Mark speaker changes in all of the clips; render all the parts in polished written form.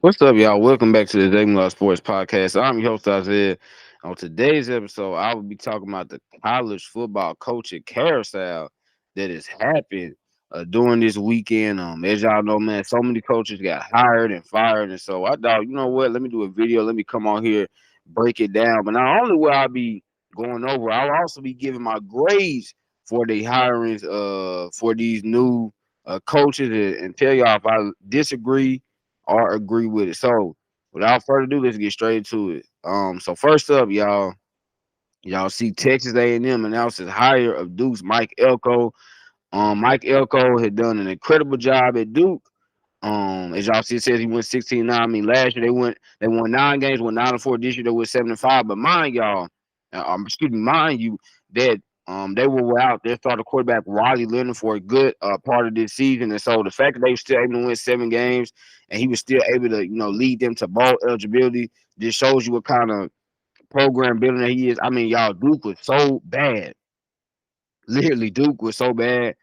Speaker 1: What's up, y'all? Welcome back to the Daily Law Sports Podcast. I'm your host, Isaiah. On today's episode, I will be talking about the college football coaching carousel that has happened during this weekend. As y'all know, man, so many coaches got hired and fired, and so I thought, you know what? Let me do a video. Let me come on here, break it down. But not only will I be going over, I'll also be giving my grades for the hirings, for these new coaches, and tell y'all if I disagree or agree with it. So without further ado, let's get straight to it. So first up, y'all see Texas A&M announced its hire of Duke's Mike Elko. Mike Elko had done an incredible job at Duke. As y'all see, it says he went 16-9. I mean, last year they won 9 games, went 9-4. This year they went 7-5. But mind you, that they were without their starter quarterback Riley Leonard for a good part of this season. And so the fact that they were still able to win 7 games and he was still able to, lead them to bowl eligibility just shows you what kind of program building that he is. I mean, y'all, Duke was so bad. Literally, Duke was so bad.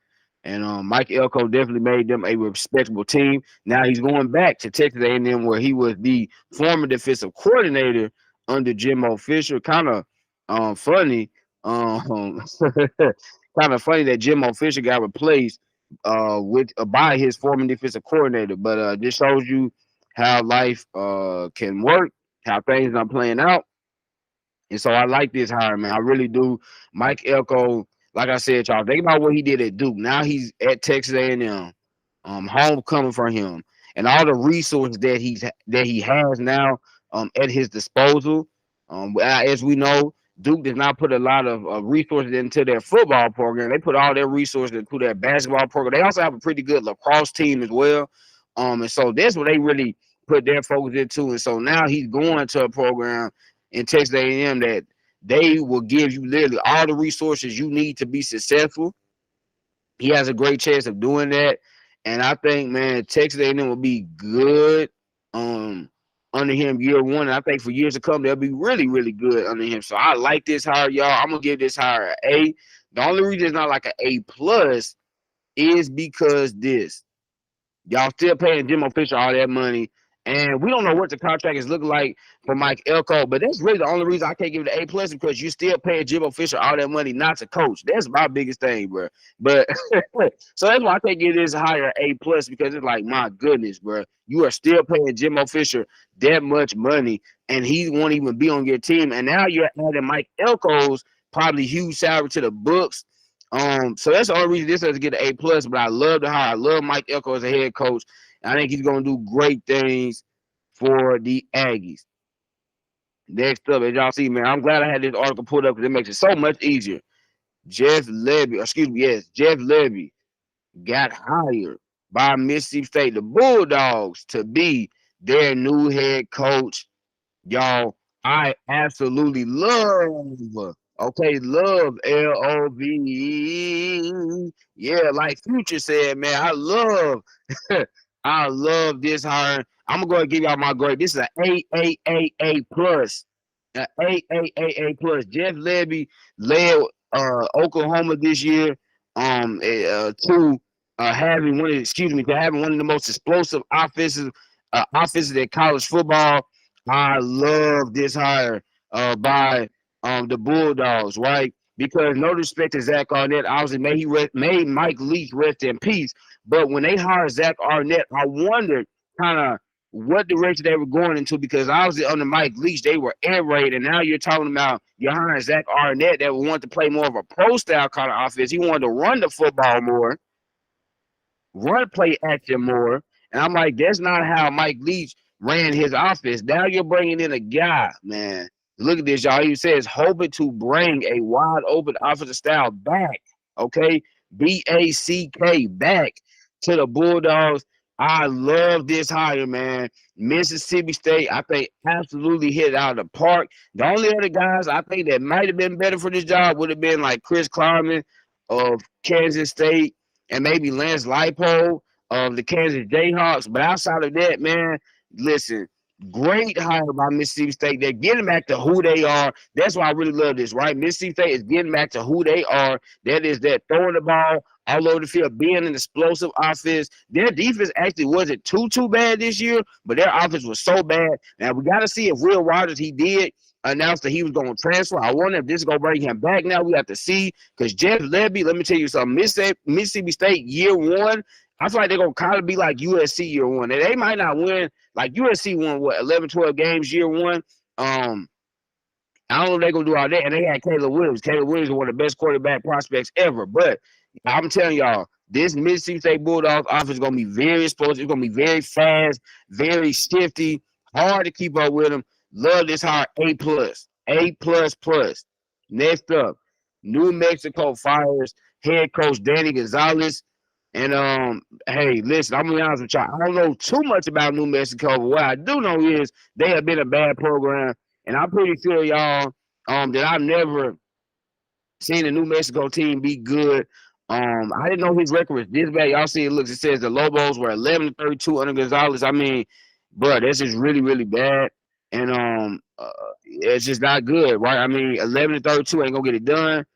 Speaker 1: And Mike Elko definitely made them a respectable team. Now he's going back to Texas A&M, where he was the former defensive coordinator under Jimbo Fisher. Kind of funny, kind of funny that Jimbo Fisher got replaced by his former defensive coordinator. But this shows you how life can work, how things are playing out. And so I like this hire, man. I really do. Mike Elko, like I said, y'all, think about what he did at Duke. Now he's at Texas A&M, homecoming for him, and all the resources that he has now at his disposal. As we know, Duke does not put a lot of resources into their football program. They put all their resources into their basketball program. They also have a pretty good lacrosse team as well. And so that's what they really put their focus into. And so now he's going to a program in Texas A&M that they will give you literally all the resources you need to be successful. He has a great chance of doing that, and I think, man, Texas A&M will be good under him year one. And I think for years to come, they'll be really, really good under him. So I like this hire, y'all. I'm gonna give this hire an A. The only reason it's not like an A plus is because this. Y'all still paying Jimbo Fisher all that money. And we don't know what the contract is looking like for Mike Elko, but that's really the only reason I can't give it an A plus because you still paying Jimbo Fisher all that money not to coach. That's my biggest thing, bro. But so that's why I can't give this higher A plus because it's like, my goodness, bro, you are still paying Jimbo Fisher that much money, and he won't even be on your team. And now you're adding Mike Elko's probably huge salary to the books. So that's the only reason this doesn't get an A plus. But I love the hire. I love Mike Elko as a head coach. I think he's gonna do great things for the Aggies. Next up, as y'all see, man, I'm glad I had this article pulled up because it makes it so much easier. Jeff Levy got hired by Mississippi State, the Bulldogs, to be their new head coach. Y'all, I absolutely love LOVE. Yeah, like Future said, man, I love I love this hire. I'm gonna go and give y'all my grade. This is an A plus. A plus. Jeff Levy led Oklahoma this year to having one of the most explosive offenses in college football. I love this hire by the Bulldogs, right? Because no respect to Zach Arnett, obviously made Mike Leach rest in peace. But when they hired Zach Arnett, I wondered kind of what direction they were going into because obviously under Mike Leach they were air raid, and now you're talking about you're hiring Zach Arnett that would want to play more of a pro style kind of offense. He wanted to run the football more, run play action more. And I'm like, that's not how Mike Leach ran his offense. Now you're bringing in a guy, man. Look at this, y'all. He says, hoping to bring a wide open offensive style back, okay? BACK, back to the Bulldogs. I love this hire, man. Mississippi State, I think, absolutely hit it out of the park. The only other guys I think that might have been better for this job would have been like Chris Kleiman of Kansas State and maybe Lance Leipold of the Kansas Jayhawks. But outside of that, man, listen, Great hire by Mississippi State. They're getting back to who they are. That's why I really love this, right? Mississippi State is getting back to who they are. That is that throwing the ball all over the field, being an explosive offense. Their defense actually wasn't too bad this year, but their offense was so bad. Now we got to see if Will Rogers, he did announce that he was going to transfer. I wonder if this is going to bring him back now. We have to see, because Jeff Lebby, let me tell you something, Mississippi State year one, I feel like they're going to kind of be like USC year one. And they might not win. Like USC won, 11, 12 games year one. I don't know if they're going to do all that. And they had Caleb Williams. Caleb Williams is one of the best quarterback prospects ever. But I'm telling y'all, this Mississippi State Bulldogs offense is going to be very explosive. It's going to be very fast, very shifty, hard to keep up with them. Love this hire, A+. A++. Next up, New Mexico fires head coach Danny Gonzalez. And hey, listen, I'm gonna be honest with y'all. I don't know too much about New Mexico, but what I do know is they have been a bad program, and I'm pretty sure y'all that I've never seen a New Mexico team be good. I didn't know his record was this bad. Y'all see it looks. It says the Lobos were 11-32 under Gonzalez. I mean, bro, that's just really bad, and it's just not good, right? I mean, 11-32 ain't gonna get it done.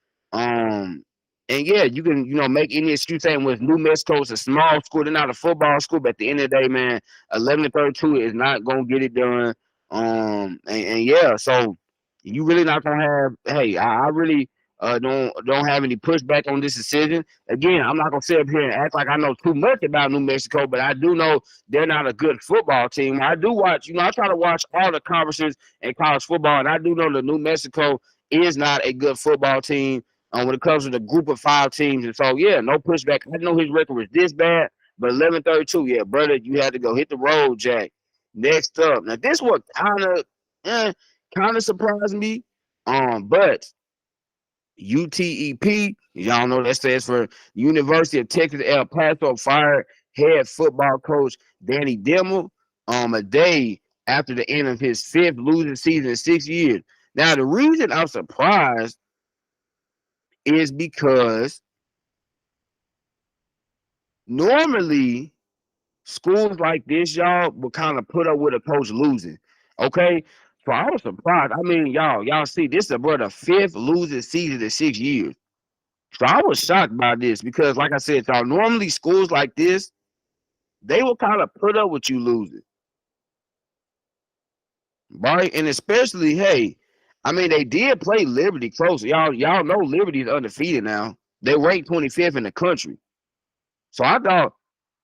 Speaker 1: And yeah, you can, make any excuse saying with New Mexico, it's a small school, they're not a football school, but at the end of the day, man, 11-32 is not gonna get it done. And yeah, so you really not gonna have. Hey, I really don't have any pushback on this decision. Again, I'm not gonna sit up here and act like I know too much about New Mexico, but I do know they're not a good football team. I do watch, I try to watch all the conferences in college football, and I do know that New Mexico is not a good football team when it comes to the group of 5 teams. And so, yeah, no pushback. I know his record was this bad, but 11-32, yeah, brother, you had to go hit the road, Jack. Next up, now this one kind of surprised me, but UTEP, y'all know that stands for University of Texas El Paso, fired head football coach Danny Dimmel a day after the end of his 5th losing season in 6 years. Now, the reason I'm surprised is because normally schools like this, y'all, will kind of put up with a coach losing. Okay? So I was surprised. I mean, y'all see, this is about the 5th losing season in 6 years. So I was shocked by this because, like I said, y'all, normally schools like this, they will kind of put up with you losing. Right? And especially, hey, I mean, they did play Liberty close. Y'all know Liberty is undefeated now. They ranked 25th in the country. So I thought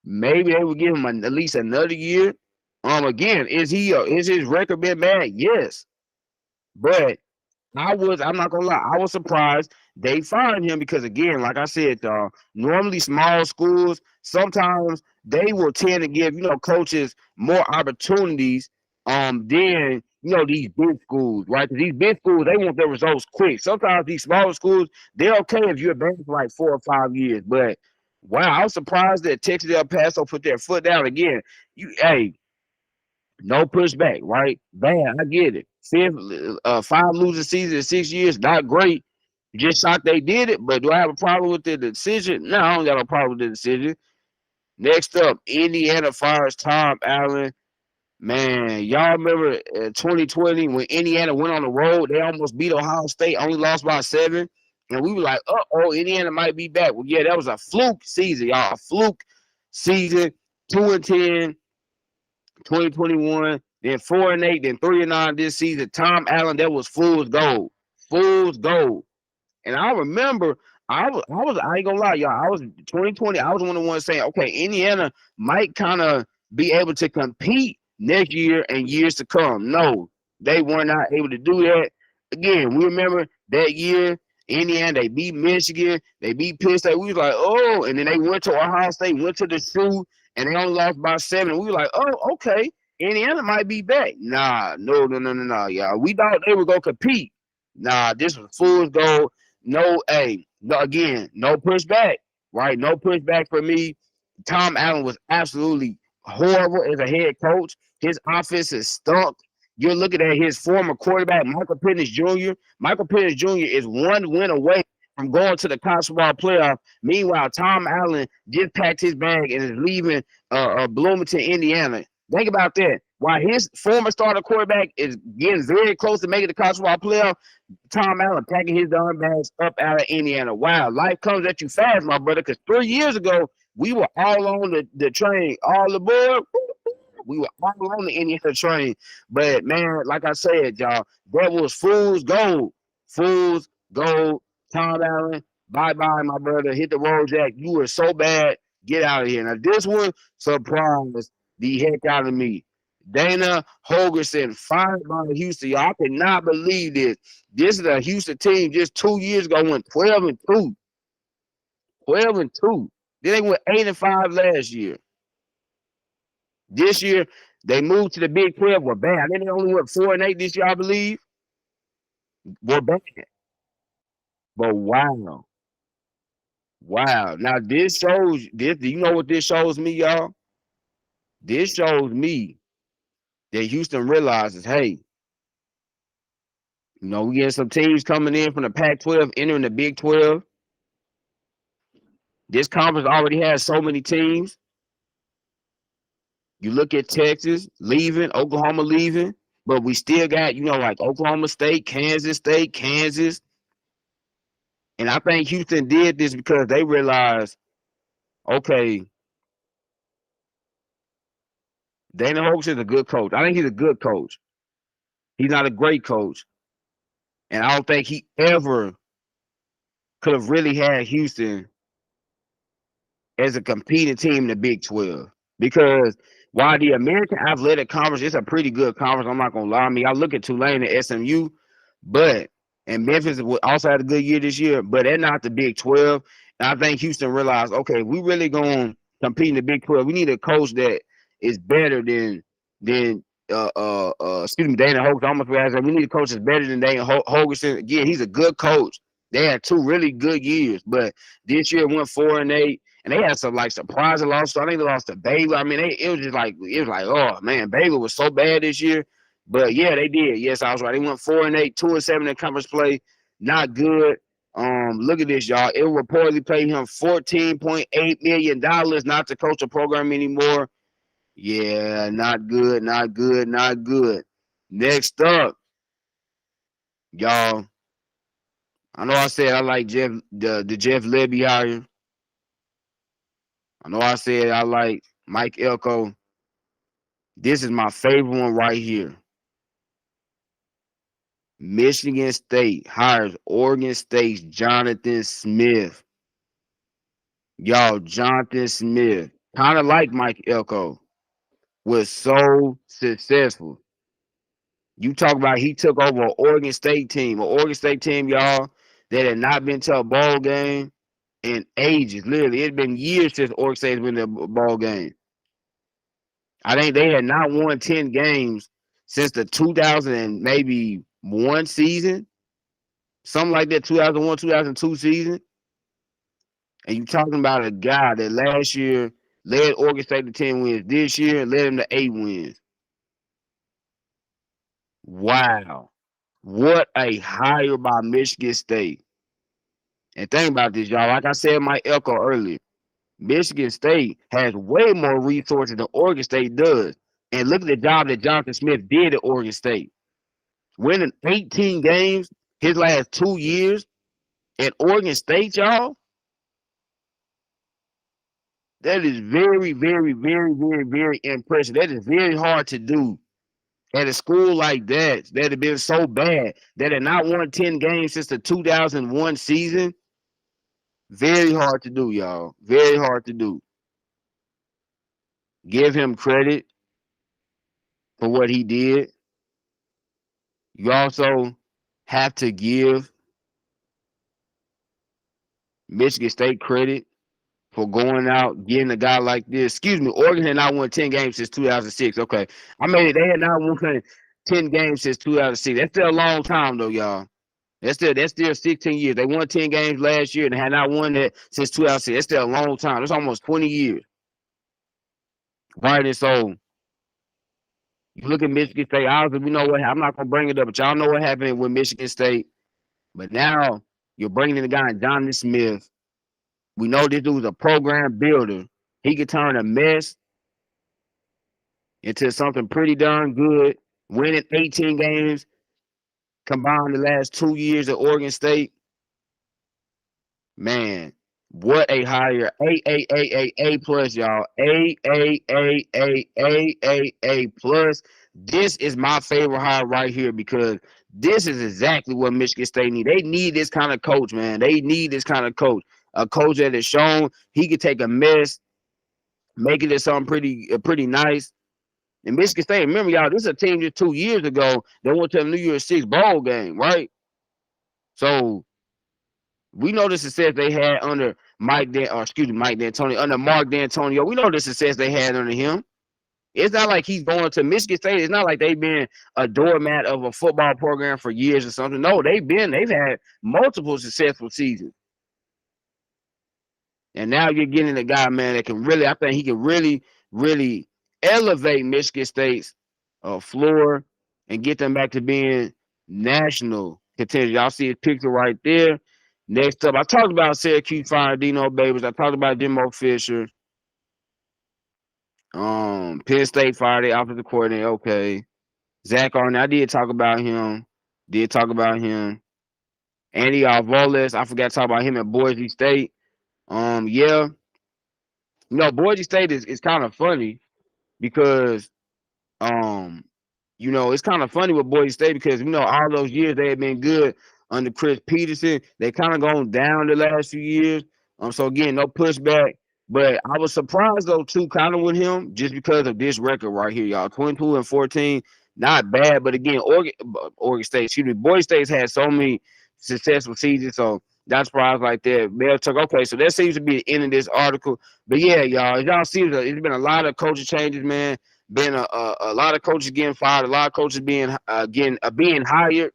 Speaker 1: maybe they would give him at least another year. Again, is his record been bad? Yes. But I'm not gonna lie, I was surprised they fired him because, again, like I said, normally small schools, sometimes they will tend to give, coaches more opportunities than, these big schools, right? Because these big schools, they want their results quick. Sometimes these smaller schools, they're okay if you're advanced for like 4 or 5 years. But wow, I was surprised that Texas El Paso put their foot down again. No pushback, right? Bad, I get it. 5 losing seasons in 6 years, not great. Just shocked they did it, but do I have a problem with the decision? No, I don't got a problem with the decision. Next up, Indiana fires Tom Allen. Man, y'all remember 2020 when Indiana went on the road? They almost beat Ohio State, only lost by 7. And we were like, Indiana might be back. Well, yeah, that was a fluke season, y'all. A fluke season, 2-10. 2021, then 4-8, then 3-9 this season. Tom Allen, that was fool's gold. Fool's gold. And I remember, I ain't gonna lie, y'all. I was 2020, I was one of the ones saying, okay, Indiana might kind of be able to compete next year and years to come. No, they were not able to do that. Again, we remember that year, Indiana, they beat Michigan, they beat Penn State. We was like, oh, and then they went to Ohio State, went to the shoe, and they only lost by 7. We were like, oh, okay, Indiana might be back. Nah, no, y'all. We thought they were gonna compete. Nah, this was fool's gold. No, again, no pushback, right? No pushback for me. Tom Allen was absolutely horrible as a head coach. His offense is stunk. You're looking at his former quarterback, Michael Penix Jr. Michael Penix Jr. is 1 win away from going to the college football playoff. Meanwhile, Tom Allen just packed his bag and is leaving Bloomington, Indiana. Think about that. while his former starter quarterback is getting very close to making the college football playoff, Tom Allen packing his darn bags up out of Indiana. Wow, life comes at you fast, my brother, because 3 years ago, we were all on the train, all aboard. We were all on the Indiana train. But, man, like I said, y'all, that was fool's gold. Fool's gold. Tom Allen, bye-bye, my brother. Hit the road, Jack. You were so bad. Get out of here. Now, this one surprised the heck out of me. Dana Holgerson fired by Houston. Y'all, I cannot believe this. This is a Houston team just 2 years ago went 12-2. 12-2. Then they went 8-5 last year. This year, they moved to the Big 12. Were bad. Then they only went 4-8 this year, I believe. Were bad. But wow. Wow. Now, this shows, this. Do you know what this shows me, y'all? This shows me that Houston realizes, hey, we get some teams coming in from the Pac-12, entering the Big 12. This conference already has so many teams. You look at Texas leaving, Oklahoma leaving, but we still got, like Oklahoma State, Kansas. And I think Houston did this because they realized, okay, Dana Holmes is a good coach. I think he's a good coach. He's not a great coach. And I don't think he ever could have really had Houston as a competing team in the Big 12. Because while the American Athletic Conference is a pretty good conference, I'm not going to lie. I look at Tulane and SMU, and Memphis also had a good year this year, but they're not the Big 12. And I think Houston realized, okay, we really going to compete in the Big 12. We need a coach that is better than Dana Holgerson. I almost forgot. We need a coach that's better than Dana Holgerson. Again, he's a good coach. They had 2 really good years, but this year went 4-8. And they had some surprising losses. I think they lost to Baylor. It was like, oh man, Baylor was so bad this year. But yeah, they did. Yes, I was right. They went 4-8, 2-7 in conference play. Not good. Look at this, y'all. It will reportedly pay him $14.8 million not to coach the program anymore. Yeah, not good, not good, not good. Next up, y'all. I know I said I like the Jeff Lebby hire. I know I said I like Mike Elko. This is my favorite one right here. Michigan State hires Oregon State's Jonathan Smith. Y'all, Jonathan Smith, kind of like Mike Elko, was so successful. You talk about he took over an Oregon State team, y'all, that had not been to a bowl game in ages. Literally, it had been years since Oregon State has been to a bowl game. I think they had not won 10 games since the 2001 season, something like that, 2001, 2002 season. And you're talking about a guy that last year led Oregon State to 10 wins, this year led them to 8 wins. Wow. What a hire by Michigan State. And think about this, y'all. Like I said, Mike Elko earlier, Michigan State has way more resources than Oregon State does. And look at the job that Jonathan Smith did at Oregon State. Winning 18 games his last 2 years at Oregon State, y'all. That is very, very, very, very, very impressive. That is very hard to do at a school like that had been so bad that had not won 10 games since the 2001 season. Very hard to do, y'all. Very hard to do. Give him credit for what he did. You also have to give Michigan State credit for going out, getting a guy like this. Excuse me, Oregon had not won 10 games since 2006. Okay. They had not won 10 games since 2006. That's still a long time, though, y'all. That's still 16 years. They won 10 games last year and had not won that since 2006. That's still a long time. That's almost 20 years. Right, and so you look at Michigan State. Obviously, we know what happened. I'm not gonna bring it up, but y'all know what happened with Michigan State. But now you're bringing in a guy, Jonathan Smith. We know this dude's a program builder. He could turn a mess into something pretty darn good, winning 18 games combined the last 2 years at Oregon State. Man, what a hire. A plus, y'all. A plus. This is my favorite hire right here because this is exactly what Michigan State need. They need this kind of coach, man. They need this kind of coach. A coach that has shown he could take a mess, make it into something pretty nice. And Michigan State, remember, y'all, this is a team just 2 years ago that went to the New Year's Six bowl game, right? So we know the success they had under Mike D'Antoni, under Mark D'Antonio. We know the success they had under him. It's not like he's going to Michigan State. It's not like they've been a doormat of a football program for years or something. No, they've had multiple successful seasons. And now you're getting a guy, man, that can really, I think he can really, really elevate Michigan State's floor and get them back to being national contenders. Y'all see his picture right there. Next up, I talked about Syracuse firing Dino Babers. I talked about Jimbo Fisher. Penn State fired their offensive coordinator. Okay. Zach Arnett, I did talk about him. Andy Alvarez, I forgot to talk about him at Boise State. Yeah. Boise State is kind of funny because it's kind of funny with Boise State because all those years they had been good under Chris Peterson. They kind of gone down the last few years. So again, no pushback. But I was surprised though too, kind of with him, just because of this record right here, y'all. 22-14, not bad. But again, Oregon State, excuse me, Boise State's had so many successful seasons, so that's surprised like that. Okay, so that seems to be the end of this article. But yeah, y'all, as y'all see, it's been a lot of coaching changes, man. Been a lot of coaches getting fired, a lot of coaches being hired.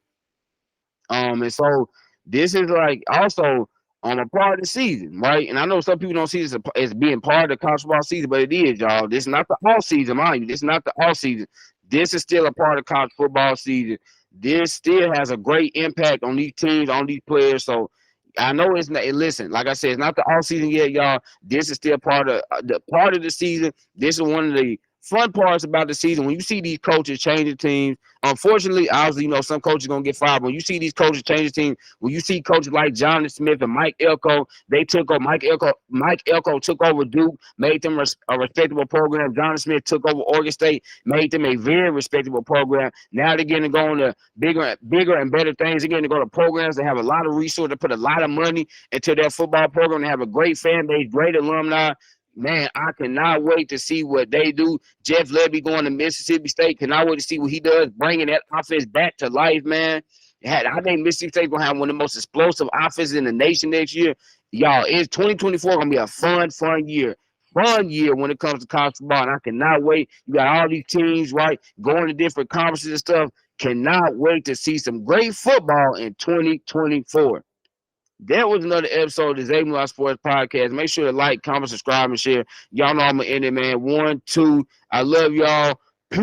Speaker 1: And so this is like also on a part of the season, right? And I know some people don't see this as being part of the college football season, but it is, y'all. This is not the all season, mind you. This is not the all season. This is still a part of college football season. This still has a great impact on these teams, on these players. So I know it's not. Listen, like I said, it's not the all season yet, y'all. This is still part of the season. This is one of the fun parts about the season when you see these coaches changing teams. Unfortunately, obviously, some coaches gonna get fired. When you see these coaches changing teams, when you see coaches like Jonathan Smith and Mike Elko, they took over. Mike Elko took over Duke, made them a respectable program. Jonathan Smith took over Oregon State, made them a very respectable program. Now they're getting to go on to bigger and better things. They're getting to go to programs that have a lot of resources, to put a lot of money into their football program. They have a great fan base, great alumni. Man, I cannot wait to see what they do. Jeff Lebby going to Mississippi State. Cannot wait to see what he does, bringing that offense back to life, man. I think Mississippi State going to have one of the most explosive offenses in the nation next year. Y'all, it's 2024 going to be a fun year. Fun year when it comes to college football, and I cannot wait. You got all these teams, right, going to different conferences and stuff. Cannot wait to see some great football in 2024. That was another episode of the Zabulon Sports Podcast. Make sure to like, comment, subscribe, and share. Y'all know I'm going to end it, man. 1, 2. I love y'all. Peace.